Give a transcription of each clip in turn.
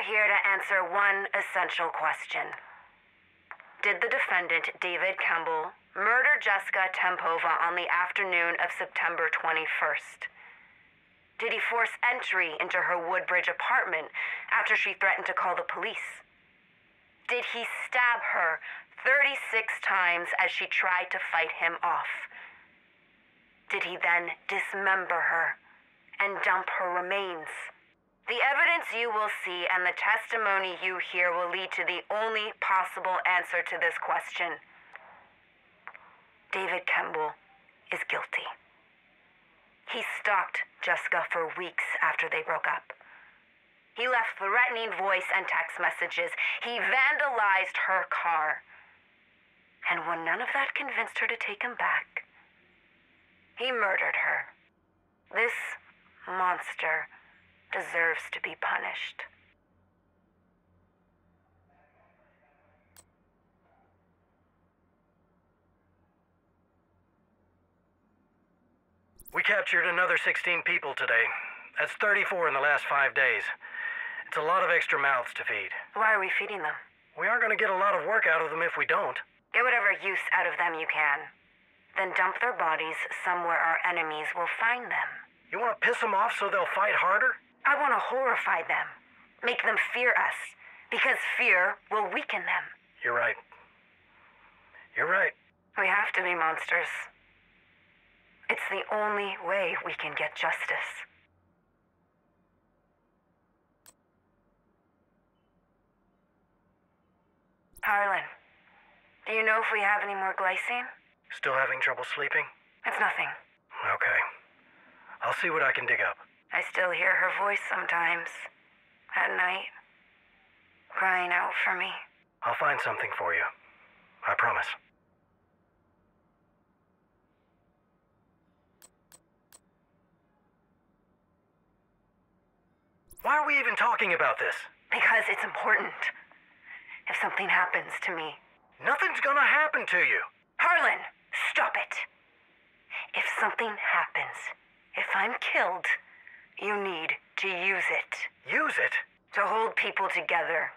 here to answer one essential question. Did the defendant, David Campbell, murder Jessica Tempova on the afternoon of September 21st? Did he force entry into her Woodbridge apartment after she threatened to call the police? Did he stab her 36 times as she tried to fight him off? Did he then dismember her and dump her remains? The evidence you will see and the testimony you hear will lead to the only possible answer to this question. David Campbell is guilty. He stalked Jessica for weeks after they broke up. He left threatening voice and text messages. He vandalized her car. And when none of that convinced her to take him back, he murdered her. This monster deserves to be punished. We captured another 16 people today. That's 34 in the last 5 days. It's a lot of extra mouths to feed. Why are we feeding them? We aren't going to get a lot of work out of them if we don't. Get whatever use out of them you can. Then dump their bodies somewhere our enemies will find them. You want to piss them off so they'll fight harder? I want to horrify them. Make them fear us. Because fear will weaken them. You're right. You're right. We have to be monsters. It's the only way we can get justice. Harlan, do you know if we have any more glycine? Still having trouble sleeping? It's nothing. Okay. I'll see what I can dig up. I still hear her voice sometimes. At night. Crying out for me. I'll find something for you. I promise. Why are we even talking about this? Because it's important. If something happens to me. Nothing's gonna happen to you. Harlan, stop it. If something happens, if I'm killed, you need to use it. Use it? To hold people together.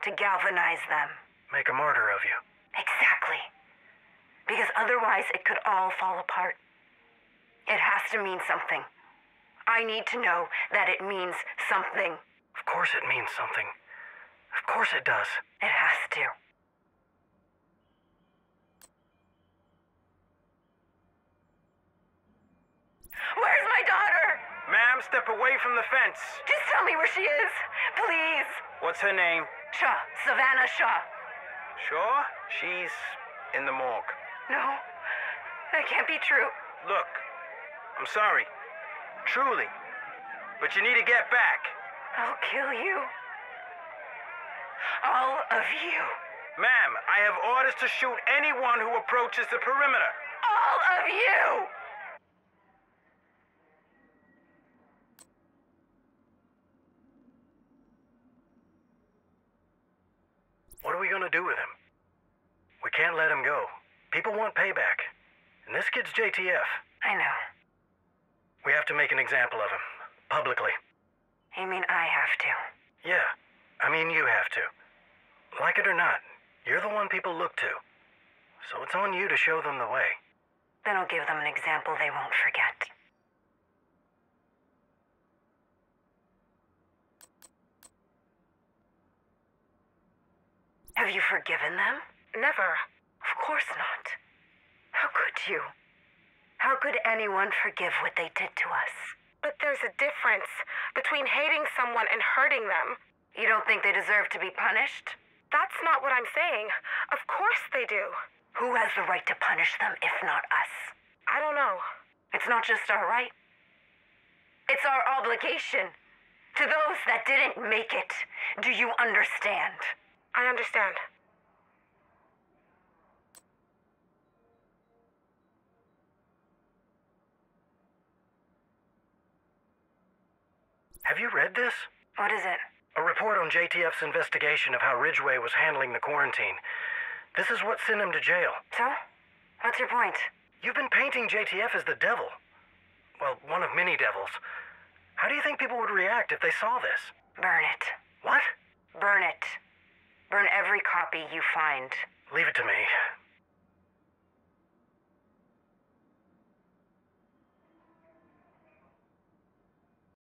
To galvanize them. Make a martyr of you. Exactly. Because otherwise it could all fall apart. It has to mean something. I need to know that it means something. Of course it means something. Of course it does. It has to. Where's my daughter? Ma'am, step away from the fence. Just tell me where she is. Please. What's her name? Shaw. Savannah Shaw. Shaw? She's in the morgue. No. That can't be true. Look, I'm sorry. Truly. But you need to get back. I'll kill you. All of you. Ma'am, I have orders to shoot anyone who approaches the perimeter. All of you! What are we gonna do with him? We can't let him go. People want payback. And this kid's JTF. I know. We have to make an example of him. Publicly. You mean I have to? Yeah. I mean you have to. Like it or not, you're the one people look to. So it's on you to show them the way. Then I'll give them an example they won't forget. Have you forgiven them? Never. Of course not. How could you? How could anyone forgive what they did to us? But there's a difference between hating someone and hurting them. You don't think they deserve to be punished? That's not what I'm saying. Of course they do. Who has the right to punish them if not us? I don't know. It's not just our right. It's our obligation. To those that didn't make it. Do you understand? I understand. Have you read this? What is it? A report on JTF's investigation of how Ridgway was handling the quarantine. This is what sent him to jail. So? What's your point? You've been painting JTF as the devil. Well, one of many devils. How do you think people would react if they saw this? Burn it. What? Burn it. Burn every copy you find. Leave it to me.